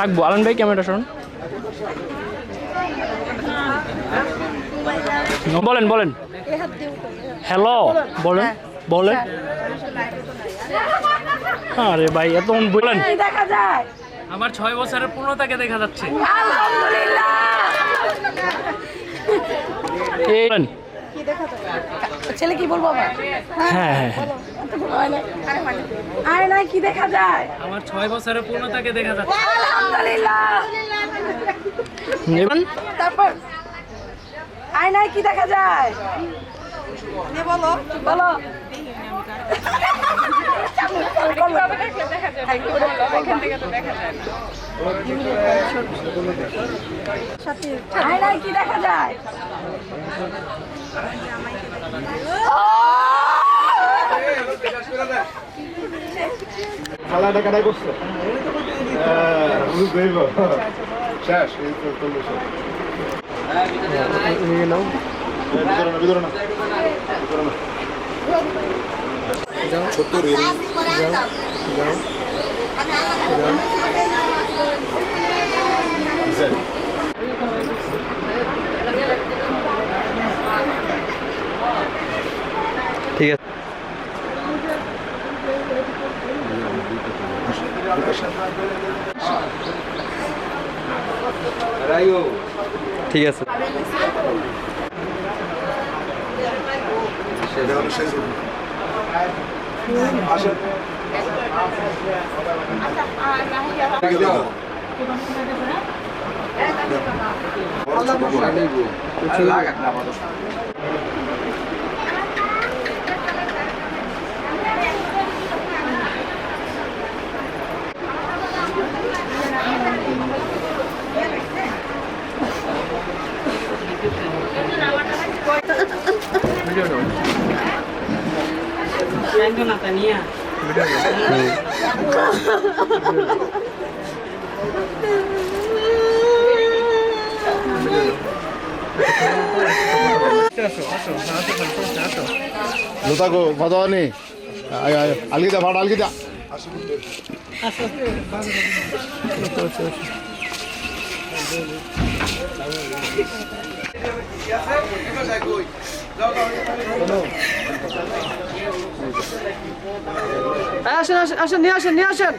থাকবো। আলান ভাই ক্যামেরা শুনুন, বলেন বলেন। হ্যালো বলেন বলেন। আরে ভাই এত বলেন। দেখা যায় আমার 6 বছরের পূর্ণতাকে দেখা যাচ্ছে। আলহামদুলিল্লাহ। বলেন। কি দেখা যায়? ছেলে কি বলবো আবার? হ্যাঁ হ্যাঁ হ্যাঁ। আরে না কি দেখা যায়? আমার 6 বছরের পূর্ণতাকে দেখা যাচ্ছে। আলহামদুলিল্লাহ। নেবেন। তারপর আয়নায় কি দেখা যায়? বলো বলো। আয়নায় কি দেখা যায়? খালাটা কাটাই করছো শেষ ভিতরে না ছোট্ট রিল ঠিক আছে ঠিক আছে। জুতা গো ভদওয়ানি আয় আয় আলগিদা ভাড় আলগিদা আসেন আসেন আসেন নিয়ে আসেন নিয়ে আসেন।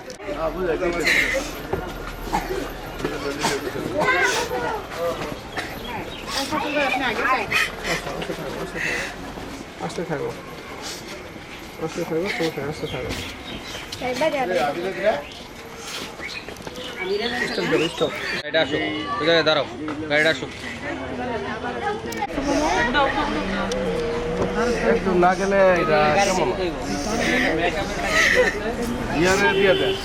আসতে থাকো আসতে থাকো চোখে আসতে থাকো গাড়িটা আসুক, ওই জায়গায় দাঁড়াও, গাড়িটা আসুক। একটু না গেলে এটা কেমন ইয়ারে দিয়ে দেয়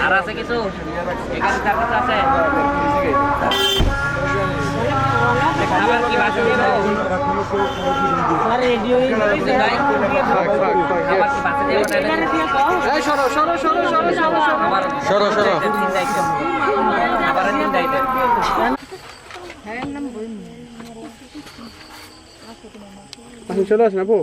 আর আছে কিছু এখানে চারপাশে আছে আবার কি বাসে দেব আরে রেডিও আবার কি বাসে দেব এই সরো সরো সরো সরো সরো আবার সরো সরো আবার দিন দাইতে চলে আসেন আপু